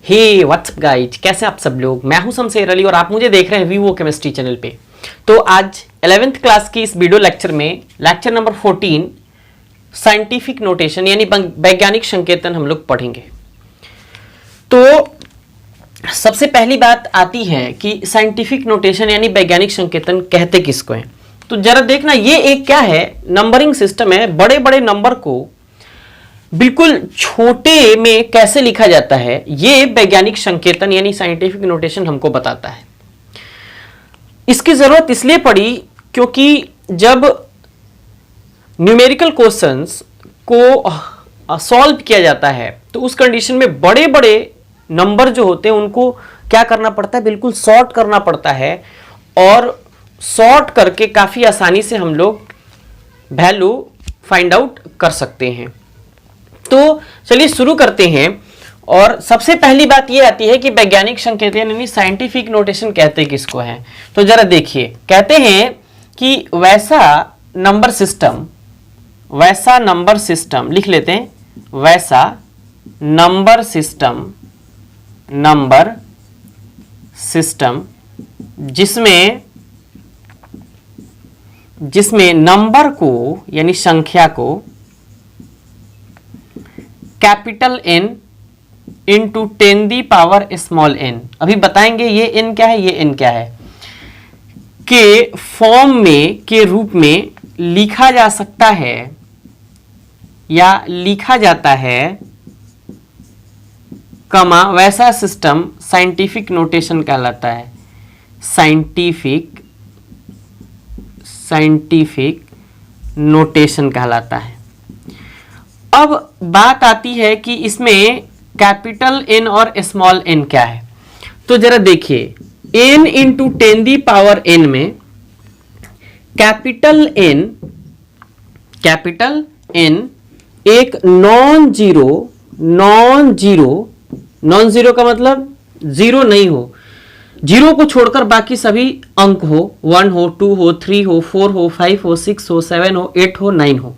हे what's up guys, कैसे आप सब लोग। मैं हूं शमशेर अली और आप मुझे देख रहे हैं वीवो केमिस्ट्री चैनल पे। तो आज 11th क्लास की इस वीडियो लेक्चर में लेक्चर नंबर 14 साइंटिफिक नोटेशन यानी वैज्ञानिक संकेतन हम लोग पढ़ेंगे। तो सबसे पहली बात आती है कि साइंटिफिक नोटेशन यानी वैज्ञानिक संकेतन कहते किसको हैं। तो जरा देखना, ये एक क्या है, नंबरिंग सिस्टम है। बड़े बड़े नंबर को बिल्कुल छोटे में कैसे लिखा जाता है, ये वैज्ञानिक संकेतन यानी साइंटिफिक नोटेशन हमको बताता है। इसकी जरूरत इसलिए पड़ी क्योंकि जब न्यूमेरिकल क्वेश्चंस को सॉल्व किया जाता है तो उस कंडीशन में बड़े बड़े नंबर जो होते हैं उनको क्या करना पड़ता है, बिल्कुल सॉर्ट करना पड़ता है। और सॉर्ट करके काफी आसानी से हम लोग वैल्यू फाइंड आउट कर सकते हैं। तो चलिए शुरू करते हैं। और सबसे पहली बात यह आती है कि वैज्ञानिक संकेतन यानी साइंटिफिक नोटेशन कहते किसको हैं। तो जरा देखिए, कहते हैं कि वैसा नंबर सिस्टम लिख लेते हैं, वैसा नंबर सिस्टम जिसमें नंबर को यानी संख्या को capital N into 10 the power small n, अभी बताएंगे ये n क्या है, ये n क्या है, के फॉर्म में के रूप में लिखा जा सकता है या लिखा जाता है, कमा वैसा सिस्टम साइंटिफिक नोटेशन कहलाता है। साइंटिफिक नोटेशन कहलाता है। अब बात आती है कि इसमें कैपिटल N और स्मॉल n क्या है। तो जरा देखिए, n into 10 the power n में कैपिटल N एक नॉन जीरो का मतलब जीरो नहीं हो, जीरो को छोड़कर बाकी सभी अंक हो, 1 हो, 2 हो, 3 हो, 4 हो, 5 हो, 6 हो, 7 हो, 8 हो, 9 हो।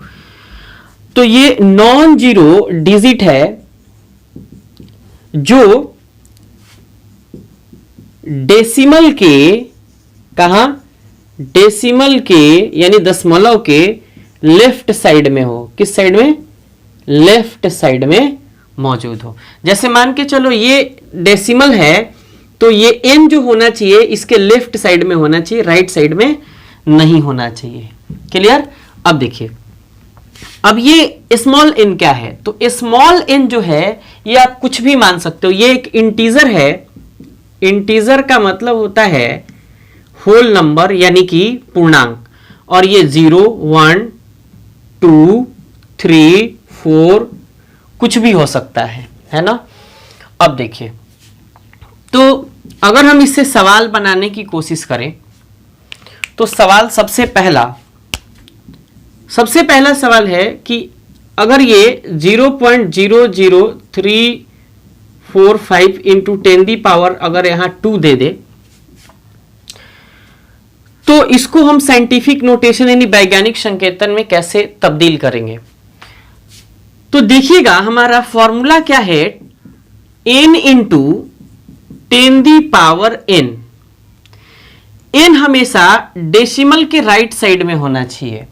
तो ये नॉन जीरो डिजिट है जो डेसिमल के यानी दशमलव के लेफ्ट साइड में हो। किस साइड में? लेफ्ट साइड में मौजूद हो। जैसे मान के चलो ये डेसिमल है तो ये n जो होना चाहिए इसके लेफ्ट साइड में होना चाहिए, राइट साइड में नहीं होना चाहिए। क्लियर? अब देखिए, अब ये स्मॉल n क्या है। तो स्मॉल n जो है ये आप कुछ भी मान सकते हो, ये एक इंटीजर है। इंटीजर का मतलब होता है होल नंबर यानी कि पूर्णांक। और ये 0, 1, 2, 3, 4 कुछ भी हो सकता है ना। अब देखिए, तो अगर हम इससे सवाल बनाने की कोशिश करें तो सबसे पहला सवाल है कि अगर ये 0.00345 इंटू 10 दी पावर अगर यहां 2 दे दे तो इसको हम साइंटिफिक नोटेशन यानी वैज्ञानिक संकेतन में कैसे तब्दील करेंगे। तो देखिएगा हमारा फॉर्मूला क्या है, n into 10 the power n। n हमेशा डेसिमल के राइट साइड में होना चाहिए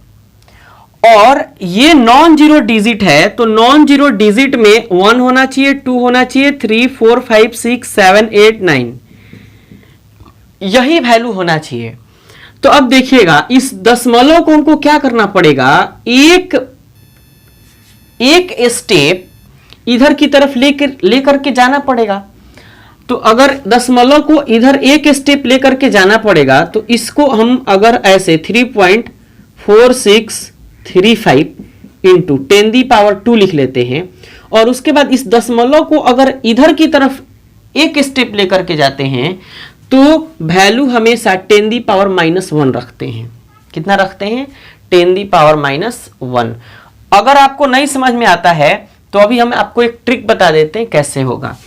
और ये नॉन जीरो डिजिट है तो नॉन जीरो डिजिट में 1 होना चाहिए, 2 होना चाहिए, 3, 4, 5, 6, 7, 8, 9 यही वैल्यू होना चाहिए। तो अब देखिएगा इस दशमलव को हमको क्या करना पड़ेगा, एक स्टेप इधर की तरफ लेकर के जाना पड़ेगा। तो अगर दशमलव को इधर एक स्टेप लेकर के जाना पड़ेगा तो इसको हम अगर ऐसे 3.4635 इंटू 10 दी पावर 2 लिख लेते हैं और उसके बाद इस दशमलव को अगर इधर की तरफ एक स्टेप लेकर के जाते हैं तो वैल्यू हमेशा 10 दी पावर -1 रखते हैं। कितना रखते हैं? 10 दी पावर -1। अगर आपको नहीं समझ में आता है तो अभी हम आपको एक ट्रिक बता देते हैं कैसे होगा।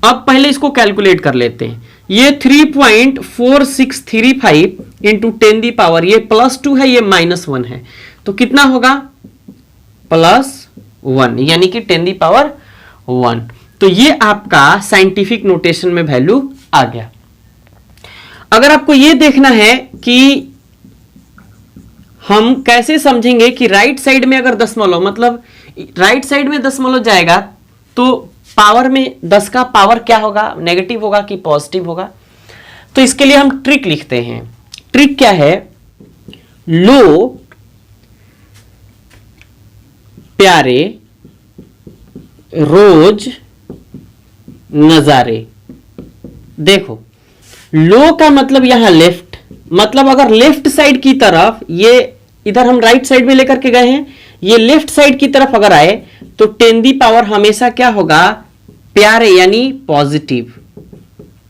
अब पहले इसको कैलकुलेट कर लेते हैं। ये 3.4635 इंटू 10 दी पावर, ये +2 है, ये -1 है, तो कितना होगा? +1 यानी कि 10 दी पावर 1। तो ये आपका साइंटिफिक नोटेशन में वैल्यू आ गया। अगर आपको ये देखना है कि हम कैसे समझेंगे कि राइट साइड में अगर दशमलव, मतलब राइट साइड में दशमलव जाएगा तो पावर में 10 का पावर क्या होगा, नेगेटिव होगा कि पॉजिटिव होगा। तो इसके लिए हम ट्रिक लिखते हैं। ट्रिक क्या है, लो प्यारे रोज नजारे। देखो लो का मतलब यहां लेफ्ट, मतलब अगर लेफ्ट साइड की तरफ, ये इधर हम राइट साइड में लेकर के गए हैं, ये लेफ्ट साइड की तरफ अगर आए तो 10 दी पावर हमेशा क्या होगा, प्यारे यानी पॉजिटिव।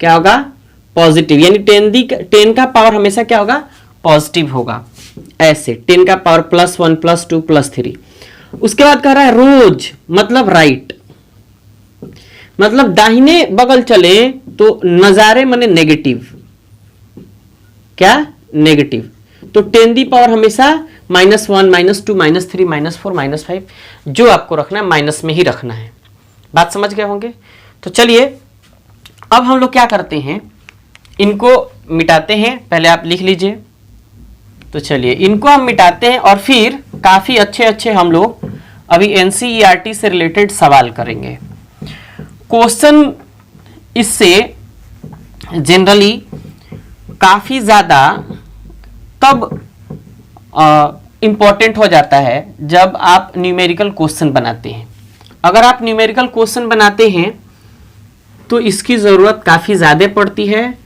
क्या होगा, पॉजिटिव, यानी 10 का पावर हमेशा क्या होगा, पॉजिटिव होगा। ऐसे 10 का पावर +1 +2 +3। उसके बाद कह रहा है रोज, मतलब राइट, मतलब दाहिने बगल चले तो नजारे माने नेगेटिव। क्या, नेगेटिव। तो 10 दी पावर हमेशा -1 -2 -3 -4 -5, जो आपको रखना है माइनस में ही रखना है। बात समझ गए होंगे। तो चलिए अब हम लोग क्या करते हैं, इनको मिटाते हैं। पहले आप लिख लीजिए। तो चलिए इनको हम मिटाते हैं और फिर काफी अच्छे अच्छे हम लोग अभी एनसीईआरटी से रिलेटेड सवाल करेंगे। क्वेश्चन इससे जनरली काफी ज्यादा तब इंपॉर्टेंट हो जाता है जब आप न्यूमेरिकल क्वेश्चन बनाते हैं। अगर आप न्यूमेरिकल क्वेश्चन बनाते हैं तो इसकी जरूरत काफी ज्यादा पड़ती है।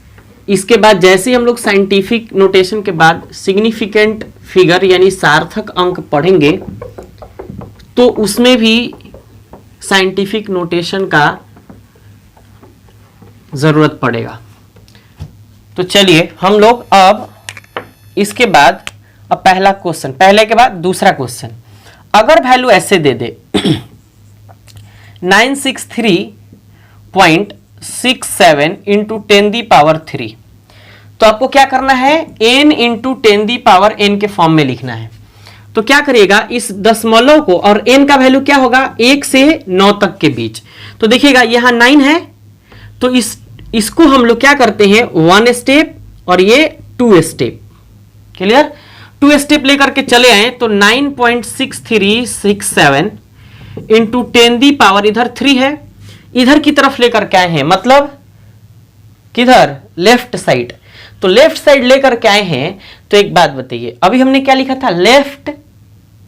इसके बाद जैसे हम लोग साइंटिफिक नोटेशन के बाद सिग्निफिकेंट फिगर यानी सार्थक अंक पढ़ेंगे तो उसमें भी साइंटिफिक नोटेशन का जरूरत पड़ेगा। तो चलिए हम लोग अब इसके बाद, अब पहला क्वेश्चन, पहले के बाद दूसरा क्वेश्चन। अगर वैल्यू ऐसे दे दे 963.67 इंटू 10 दी पावर 3, तो आपको क्या करना है, n into 10 the power n के फॉर्म में लिखना है। तो क्या करिएगा, इस दशमलव को, और n का वैल्यू क्या होगा, 1 से 9 तक के बीच। तो देखिएगा यहां 9 है, तो इसको हम लोग क्या करते हैं, 1 स्टेप और ये 2 स्टेप। क्लियर, 2 स्टेप लेकर के चले आए तो 9.6367 इंटू 10 दी पावर, इधर 3 है, इधर की तरफ लेकर के आए हैं, मतलब किधर, लेफ्ट साइड। तो लेफ्ट साइड लेकर के आए हैं। तो एक बात बताइए, अभी हमने क्या लिखा था, लेफ्ट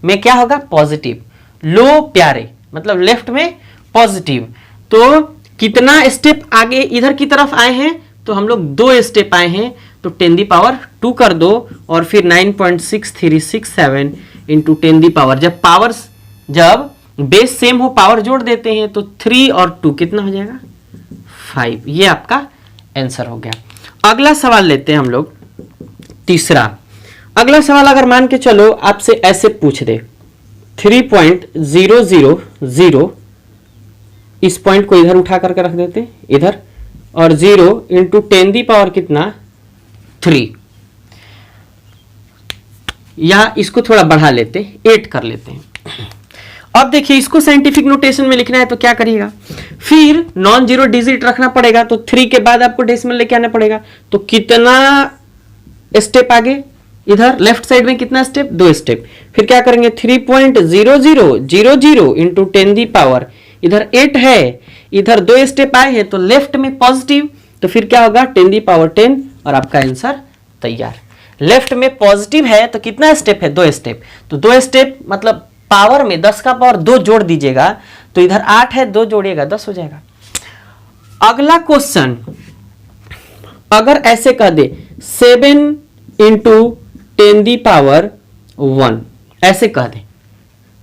में क्या होगा, पॉजिटिव। लो प्यारे मतलब लेफ्ट में पॉजिटिव। तो कितना स्टेप आगे इधर की तरफ आए हैं, तो हम लोग 2 स्टेप आए हैं। तो 10 दी पावर 2 कर दो और फिर 9.6367 इंटू 10 दी पावर, जब बेस सेम हो पावर जोड़ देते हैं तो 3 और 2 कितना हो जाएगा, 5। ये आपका आंसर हो गया। अगला सवाल लेते हैं हम लोग, तीसरा। अगला सवाल अगर मान के चलो आपसे ऐसे पूछ दे 3.000, इस पॉइंट को इधर उठा करके रख देते इधर, और 0 इंटू 10 दी पावर कितना, 3, या इसको थोड़ा बढ़ा लेते 8 कर लेते हैं। अब देखिए इसको साइंटिफिक नोटेशन में लिखना है तो क्या करिएगा, फिर नॉन जीरो डिजिट रखना पड़ेगा। तो 3 के बाद आपको डेसिमल लेके आना पड़ेगा। तो कितना स्टेप आगे, इधर लेफ्ट साइड में कितना स्टेप, 2 स्टेप। फिर क्या करेंगे, 3.0000 इंटू 10 दी पावर, इधर 8 है, इधर 2 स्टेप आए हैं तो लेफ्ट में पॉजिटिव, तो फिर क्या होगा 10 दी पावर 10 और आपका आंसर तैयार। लेफ्ट में पॉजिटिव है तो कितना स्टेप है, 2 स्टेप। तो 2 स्टेप मतलब पावर में 10 का पावर 2 जोड़ दीजिएगा, तो इधर 8 है, 2 जोड़िएगा 10 हो जाएगा। अगला क्वेश्चन अगर ऐसे कह दे 7 इंटू 10 दी पावर 1, ऐसे कह दे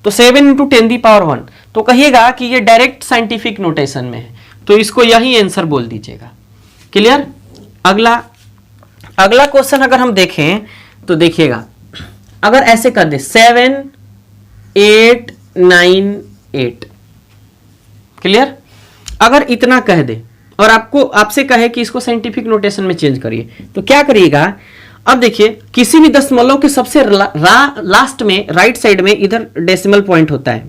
तो 7 इंटू 10 दी पावर 1, तो कहिएगा कि ये डायरेक्ट साइंटिफिक नोटेशन में है, तो इसको यही आंसर बोल दीजिएगा। क्लियर। अगला क्वेश्चन अगर हम देखें तो देखिएगा, अगर ऐसे कर दे 7 8 9 8, क्लियर। अगर इतना कह दे और आपसे कहे कि इसको साइंटिफिक नोटेशन में चेंज करिए, तो क्या करिएगा, अब देखिए किसी भी दशमलव के सबसे लास्ट में राइट साइड में इधर डेसिमल पॉइंट होता है,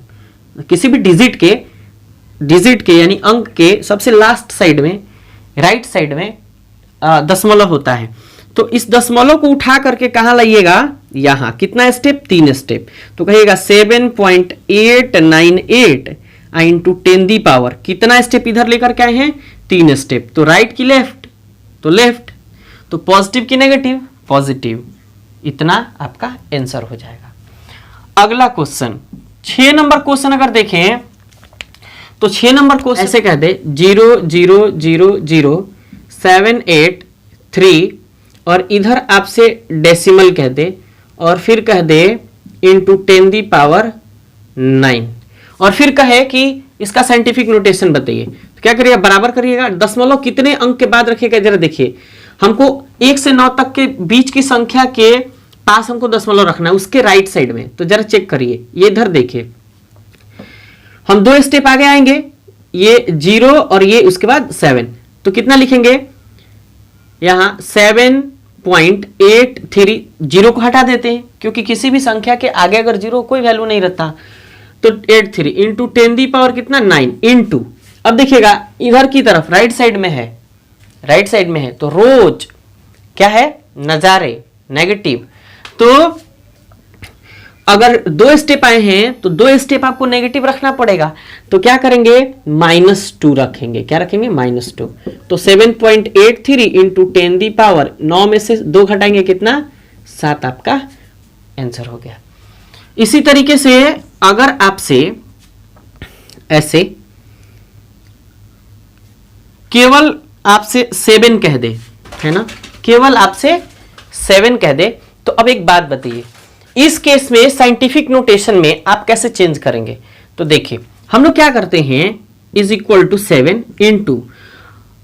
किसी भी डिजिट के डिजिट के यानी अंक के सबसे लास्ट साइड में, राइट साइड में दशमलव होता है। तो इस दशमलव को उठा करके कहाँ लाइएगा, यहां। कितना स्टेप, 3 स्टेप। तो कहिएगा 7.898 इंटू 10 दी पावर, कितना स्टेप इधर लेकर के आए हैं, 3 स्टेप। तो राइट की लेफ्ट, तो लेफ्ट, तो पॉजिटिव की नेगेटिव, पॉजिटिव। इतना आपका आंसर हो जाएगा। अगला क्वेश्चन 6 नंबर क्वेश्चन अगर देखें तो 6 नंबर क्वेश्चन ऐसे कह दे 0.0000783 और इधर आपसे डेसिमल कह दे और फिर कह दे इंटू 10 दी पावर 9 और फिर कहे कि इसका साइंटिफिक नोटेशन बताइए। तो क्या करिएगा, बराबर करिएगा। दशमलव कितने अंक के बाद रखिएगा, जरा देखिए। हमको 1 से 9 तक के बीच की संख्या के पास हमको दशमलव रखना है, उसके राइट साइड में। तो जरा चेक करिए, ये इधर देखिए, हम 2 स्टेप आगे आएंगे, ये 0 और ये उसके बाद 7। तो कितना लिखेंगे यहां 7.83, 0 को हटा देते हैं क्योंकि किसी भी संख्या के आगे अगर 0 कोई वैल्यू नहीं रहता। तो 83 इंटू 10 दी पावर कितना 9 इंटू, अब देखिएगा इधर की तरफ राइट साइड में है, राइट साइड में है तो रोज क्या है, नजारे, नेगेटिव। तो अगर 2 स्टेप आए हैं तो 2 स्टेप आपको नेगेटिव रखना पड़ेगा। तो क्या करेंगे, -2 रखेंगे। क्या रखेंगे, -2। तो 7.83 इंटू 10 दी पावर 9 में से 2 घटाएंगे कितना, 7 आपका आंसर हो गया। इसी तरीके से अगर आपसे ऐसे केवल आपसे 7 कह दे, है ना, केवल आपसे 7 कह दे, तो अब एक बात बताइए, इस केस में साइंटिफिक नोटेशन में आप कैसे चेंज करेंगे। तो देखिए हम लोग क्या करते हैं, इज इक्वल टू 7 इंटू,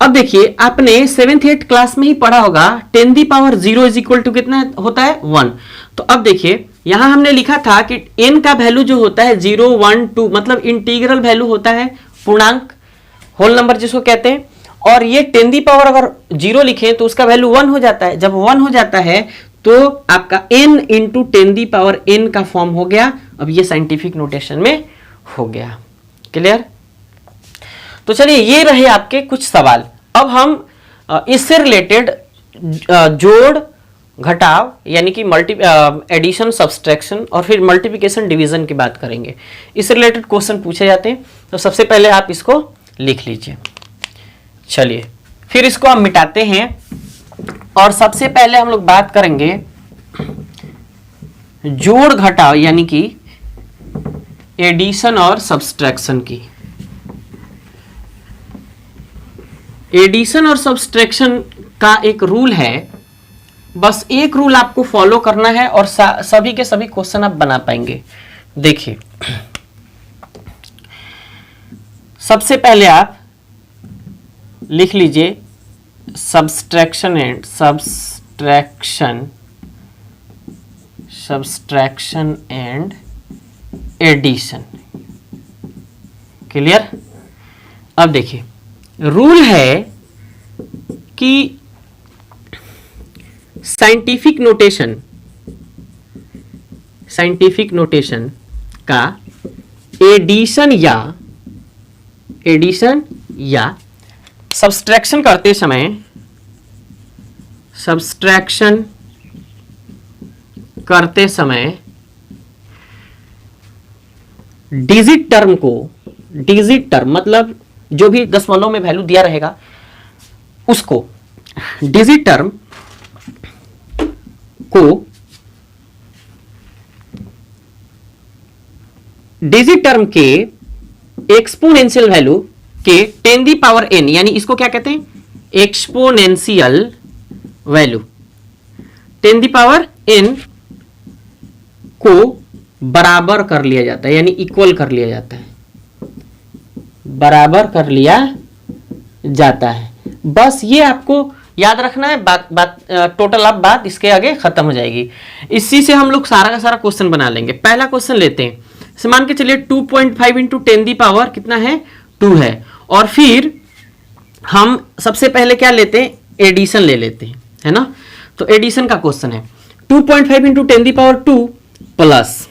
अब देखिए आपने 7th 8th क्लास में ही पढ़ा होगा 10 the power 0 is equal to कितना होता है, 1। तो अब देखिए यहां हमने लिखा था कि n का वैल्यू जो होता है 0 1 2 मतलब इंटीग्रल वैल्यू होता है, पूर्णांक, होल नंबर जिसको कहते हैं। और ये 10 दी पावर अगर 0 लिखें तो उसका वैल्यू 1 हो जाता है। जब 1 हो जाता है तो आपका n into 10 the power n का फॉर्म हो गया। अब ये साइंटिफिक नोटेशन में हो गया। क्लियर। तो चलिए ये रहे आपके कुछ सवाल। अब हम इससे रिलेटेड जोड़ घटाव यानी कि एडिशन सब्सट्रैक्शन और फिर मल्टीप्लिकेशन डिवीजन की बात करेंगे। इससे रिलेटेड क्वेश्चन पूछे जाते हैं। तो सबसे पहले आप इसको लिख लीजिए। चलिए फिर इसको हम मिटाते हैं और सबसे पहले हम लोग बात करेंगे जोड़ घटाव यानी कि एडिशन और सब्सट्रैक्शन की। एडिशन और सब्सट्रैक्शन का एक रूल है, बस एक रूल आपको फॉलो करना है और सभी के सभी क्वेश्चन आप बना पाएंगे। देखिए सबसे पहले आप लिख लीजिए सब्सट्रैक्शन एंड एडिशन। क्लियर। अब देखिए रूल है कि साइंटिफिक नोटेशन का एडिशन या सब्सट्रैक्शन करते समय डिजिट टर्म मतलब जो भी दशमलव में वैल्यू दिया रहेगा उसको, डिजिट टर्म को डिजिट टर्म के एक्सपोनेंशियल वैल्यू के 10 दी पावर n यानी इसको क्या कहते हैं, exponential value 10 the power n को बराबर कर लिया जाता है यानी इक्वल कर लिया जाता है, बराबर कर लिया जाता है। बस ये आपको याद रखना है। टोटल अब बात इसके आगे खत्म हो जाएगी। इसी से हम लोग सारा का सारा क्वेश्चन बना लेंगे। पहला क्वेश्चन लेते हैं। मान के चलिए 2.5 इंटू 10 दी पावर कितना है, 2 है। और फिर हम सबसे पहले क्या लेते हैं, एडिशन ले लेते हैं, है ना। तो एडिशन का क्वेश्चन है 2.5 into 10 the power 2 plus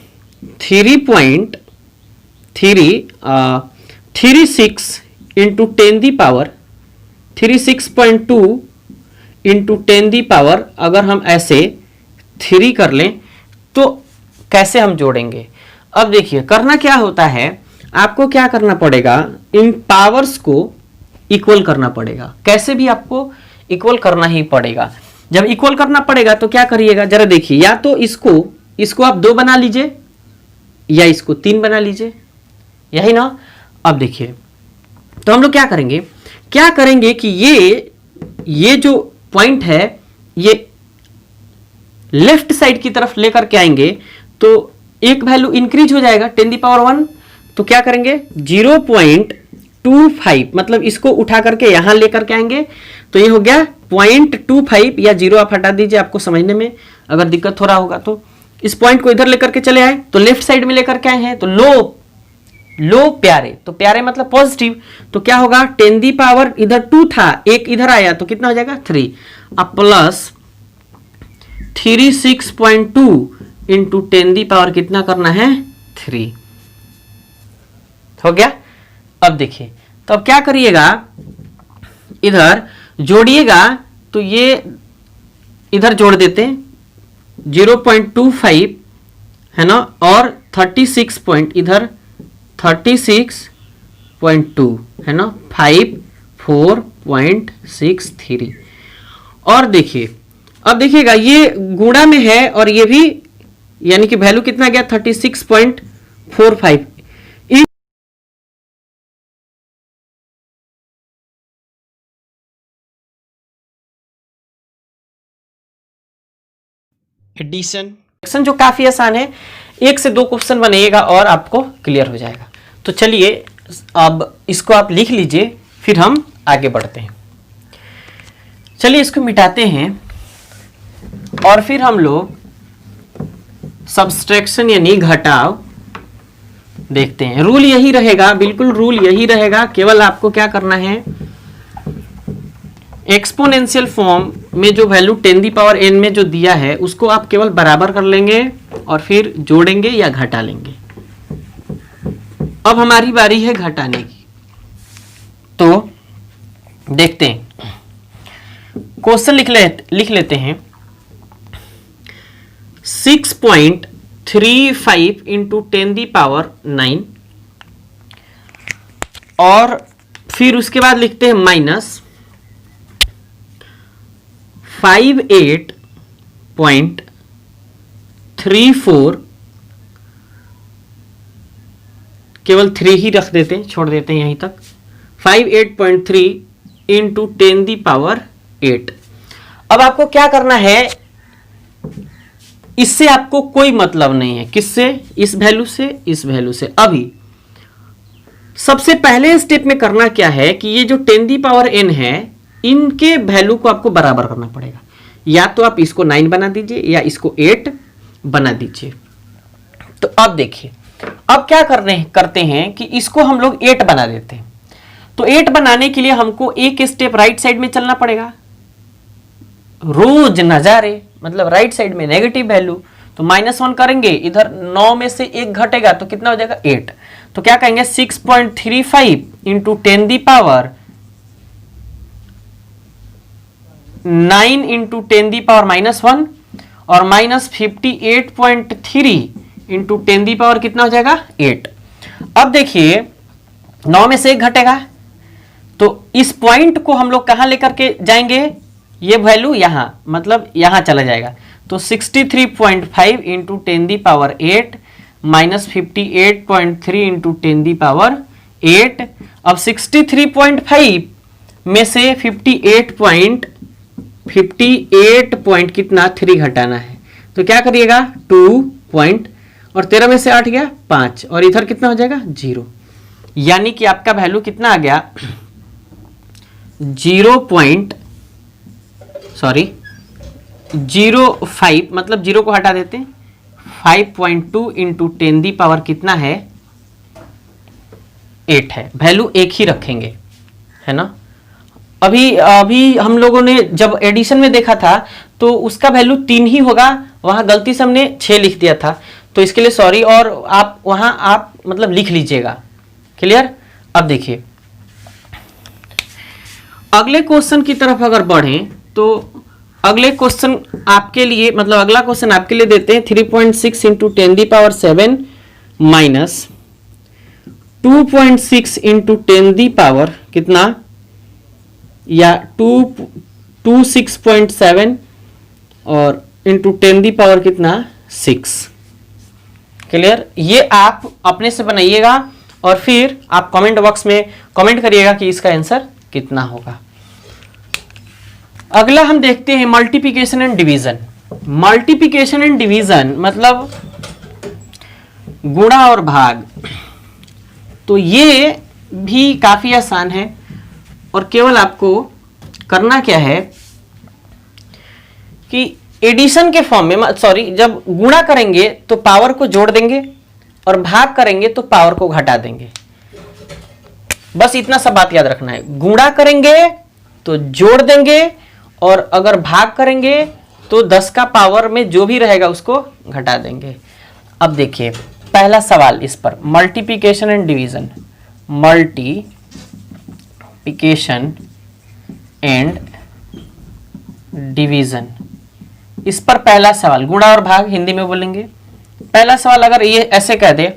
3.3 36 into 10 the power 36.2 into 10 the power, अगर हम ऐसे 3 कर लें तो कैसे हम जोड़ेंगे? अब देखिए करना क्या होता है, आपको क्या करना पड़ेगा, इन पावर्स को इक्वल करना पड़ेगा। कैसे भी आपको इक्वल करना ही पड़ेगा। जब इक्वल करना पड़ेगा तो क्या करिएगा, जरा देखिए, या तो इसको आप 2 बना लीजिए या इसको 3 बना लीजिए, यही ना। अब देखिए तो हम लोग क्या करेंगे कि ये जो पॉइंट है ये लेफ्ट साइड की तरफ लेकर के आएंगे तो एक वैल्यू इंक्रीज हो जाएगा 10 दी पावर 1, तो क्या करेंगे 0.25, मतलब इसको उठा करके यहां लेकर के आएंगे तो ये हो गया 0.25, या 0 आप हटा दीजिए, आपको समझने में अगर दिक्कत हो रहा होगा तो। इस पॉइंट को इधर लेकर के चले आए तो लेफ्ट साइड में लेकर के आए हैं तो लो प्यारे, तो प्यारे मतलब पॉजिटिव, तो क्या होगा 10 दी पावर इधर 2 था, एक इधर आया तो कितना हो जाएगा 3, अब प्लस 36.2 इंटू 10 दी पावर कितना करना है 3, हो गया। अब देखिए तो अब क्या करिएगा, इधर जोड़िएगा तो ये इधर जोड़ देते हैं 0.25 है ना, और 36 पॉइंट इधर 36.2 है ना, 54.63, और देखिए अब देखिएगा ये गुणा में है और ये भी, यानी कि वैल्यू कितना गया 36.45। एडिशन जो काफी आसान है, 1 से 2 क्वेश्चन बनेगा और आपको क्लियर हो जाएगा। तो चलिए अब इसको आप लिख लीजिए, फिर हम आगे बढ़ते हैं। चलिए इसको मिटाते हैं और फिर हम लोग सब्सट्रैक्शन यानी घटाव देखते हैं। रूल यही रहेगा, बिल्कुल रूल यही रहेगा, केवल आपको क्या करना है, एक्सपोनेंशियल फॉर्म में जो वैल्यू 10 दी पावर n में जो दिया है उसको आप केवल बराबर कर लेंगे और फिर जोड़ेंगे या घटा लेंगे। अब हमारी बारी है घटाने की, तो देखते हैं, क्वेश्चन लिख लेते हैं। 6.35 इंटू 10 दी पावर 9, और फिर उसके बाद लिखते हैं माइनस 58.34, केवल 3 ही रख देते हैं, छोड़ देते हैं यहीं तक, 58.3 इंटू 10 दी पावर 8। अब आपको क्या करना है, इससे आपको कोई मतलब नहीं है, किससे, इस वैल्यू से, इस वैल्यू से। अभी सबसे पहले स्टेप में करना क्या है कि ये जो 10 दी पावर n है इनके वैल्यू को आपको बराबर करना पड़ेगा, या तो आप इसको 9 बना दीजिए या इसको 8 बना दीजिए। तो अब देखिए अब क्या करते हैं कि इसको हम लोग 8 बना देते हैं। तो 8 बनाने के लिए हमको एक स्टेप राइट साइड में चलना पड़ेगा, रोज नजारे, मतलब राइट साइड में नेगेटिव वैल्यू, तो -1 करेंगे, इधर 9 में से 1 घटेगा तो कितना हो जाएगा 8, तो क्या कहेंगे 6.35 into 10 the power 9 into 10 the power -1, और माइनस 58.3 इंटू 10 दी पावर कितना हो जाएगा 8। अब देखिए 9 में से 1 घटेगा तो इस पॉइंट को हम लोग कहां लेकर के जाएंगे, ये वैल्यू यहां, मतलब यहां चला जाएगा, तो 63.5 into 10 the power 8 minus 58.3 into 10 the power 8। अब 63.5 में से 58 पॉइंट कितना 3 घटाना है, तो क्या करिएगा 2 पॉइंट, और 13 में से 8 गया 5, और इधर कितना हो जाएगा 0, यानी कि आपका वैल्यू कितना आ गया 0.05, मतलब 0 को हटा देते हैं, 5.2 इंटू 10 दी पावर कितना है 8 है, वैल्यू एक ही रखेंगे, है ना। अभी हम लोगों ने जब एडिशन में देखा था तो उसका वैल्यू 3 ही होगा, वहां गलती से हमने 6 लिख दिया था, तो इसके लिए सॉरी, और आप वहां मतलब लिख लीजिएगा, क्लियर। अब देखिए अगले क्वेश्चन की तरफ अगर बढ़ें तो अगले क्वेश्चन आपके लिए, मतलब अगला क्वेश्चन आपके लिए देते हैं 3.6 इंटू 10⁻7 माइनस 2.6 इंटू 10 कितना, या 6.7 और इंटू 10 कितना 6। क्लियर? ये आप अपने से बनाइएगा और फिर आप कमेंट बॉक्स में कमेंट करिएगा कि इसका आंसर कितना होगा। अगला हम देखते हैं multiplication and division. Multiplication and division मतलब गुणा और भाग, तो ये भी काफी आसान है और केवल आपको करना क्या है कि एडिशन के फॉर्म में, सॉरी, जब गुणा करेंगे तो पावर को जोड़ देंगे और भाग करेंगे तो पावर को घटा देंगे। बस इतना सा बात याद रखना है। गुणा करेंगे तो जोड़ देंगे और अगर भाग करेंगे तो 10 का पावर में जो भी रहेगा उसको घटा देंगे। अब देखिए पहला सवाल इस पर, multiplication and division. Multiplication and division, इस पर पहला सवाल, गुणा और भाग हिंदी में बोलेंगे। पहला सवाल अगर ये ऐसे कह दे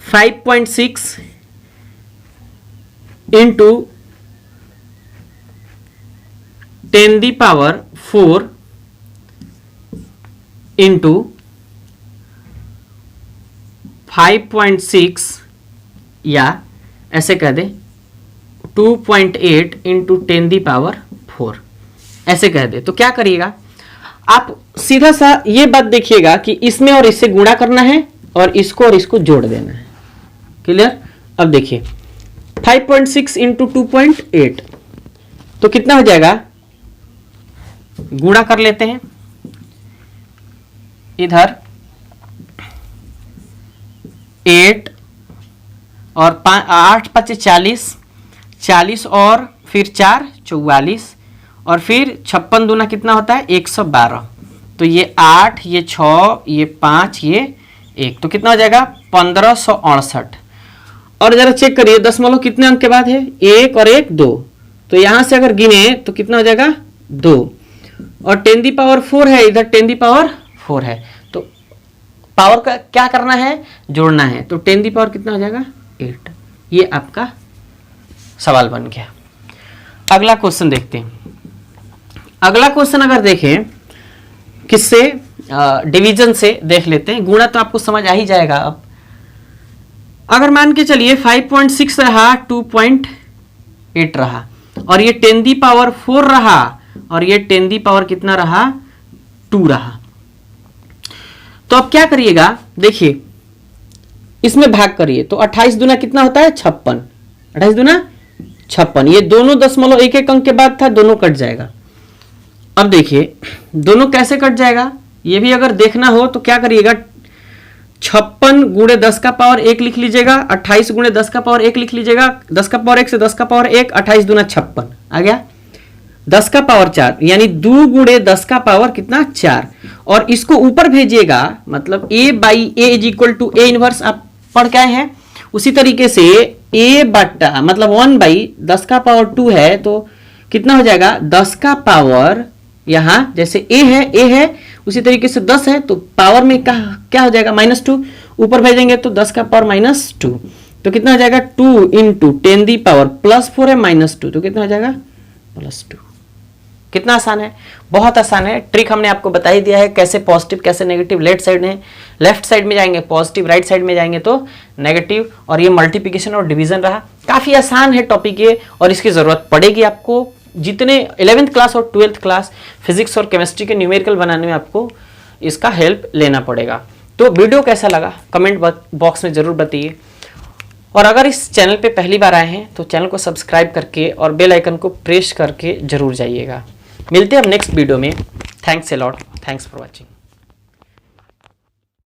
5.6 इंटू 10⁴ इंटू 5.6, या ऐसे कह दे 2.8 इंटू 10⁴, ऐसे कह दे, तो क्या करिएगा आप? सीधा सा ये बात देखिएगा कि इसमें और इससे गुणा करना है और इसको जोड़ देना है। क्लियर? अब देखिए 5.6 इंटू 2.8 तो कितना हो जाएगा? गुणा कर लेते हैं, इधर 8 और 8 5 40, 40 और फिर 4 44 और फिर 56 दूना कितना होता है? 112। तो ये 8, ये 6, ये 5, ये 1, तो कितना हो जाएगा? 1568। और जरा चेक करिए दशमलव कितने अंक के बाद है? 1 और 1 2, तो यहां से अगर गिने तो कितना हो जाएगा? 2। और 10⁴ है, इधर 10⁴ है, तो पावर का क्या करना है? जोड़ना है। तो 10 कितना हो जाएगा? 8। ये आपका सवाल बन गया। अगला क्वेश्चन देखते हैं। अगला क्वेश्चन अगर देखें किससे, डिवीजन से देख लेते हैं। गुणा तो आपको समझ आ ही जाएगा। अब अगर मान के चलिए 5.6 रहा, 2.8 रहा और ये 10⁴ रहा और ये 10 कितना रहा? 2 रहा, तो अब क्या करिएगा? देखिए इसमें भाग करिए तो 28 दूना कितना होता है? 56। 28 दूना 56, ये दोनों दशमलव एक एक अंक के बाद था, दोनों कट जाएगा। अब देखिए दोनों कैसे कट जाएगा ये भी अगर देखना हो तो क्या करिएगा? 56 गुणे 10 का पावर 1 लिख लीजिएगा, 28 गुणे 10 का पावर 1 लिख लीजिएगा, 10 का पावर 1 से 10 का पावर 1, 28 दूना 56 आ गया। 10 का पावर 4 यानी 2 गुणे 10 का पावर कितना? 4, और इसको ऊपर भेजिएगा, मतलब a by a is equal to a inverse आप पढ़ के आए हैं। उसी तरीके से a बट्टा मतलब 1 बाई 10 का पावर 2 है, तो कितना हो जाएगा? 10 का पावर, यहां जैसे a है उसी तरीके से 10 है तो पावर में क्या हो जाएगा? -2। ऊपर भेजेंगे तो 10 का पावर -2, तो कितना हो जाएगा? 2 इंटू 10⁻+4 है -2, तो कितना हो जाएगा? +2। कितना आसान है, बहुत आसान है। ट्रिक हमने आपको बता ही दिया है, कैसे पॉजिटिव कैसे नेगेटिव। लेफ्ट साइड में जाएंगे पॉजिटिव, राइट साइड में जाएंगे तो नेगेटिव। और ये मल्टीप्लिकेशन और डिवीजन रहा, काफी आसान है टॉपिक ये, और इसकी जरूरत पड़ेगी आपको जितने 11th क्लास और 12th क्लास फिजिक्स और केमिस्ट्री के न्यूमेरिकल बनाने में आपको इसका हेल्प लेना पड़ेगा। तो वीडियो कैसा लगा कमेंट बॉक्स में जरूर बताइए, और अगर इस चैनल पे पहली बार आए हैं तो चैनल को सब्सक्राइब करके और बेल आइकन को प्रेस करके जरूर जाइएगा। मिलते हैं हम नेक्स्ट वीडियो में। Thanks a lot, thanks for watching.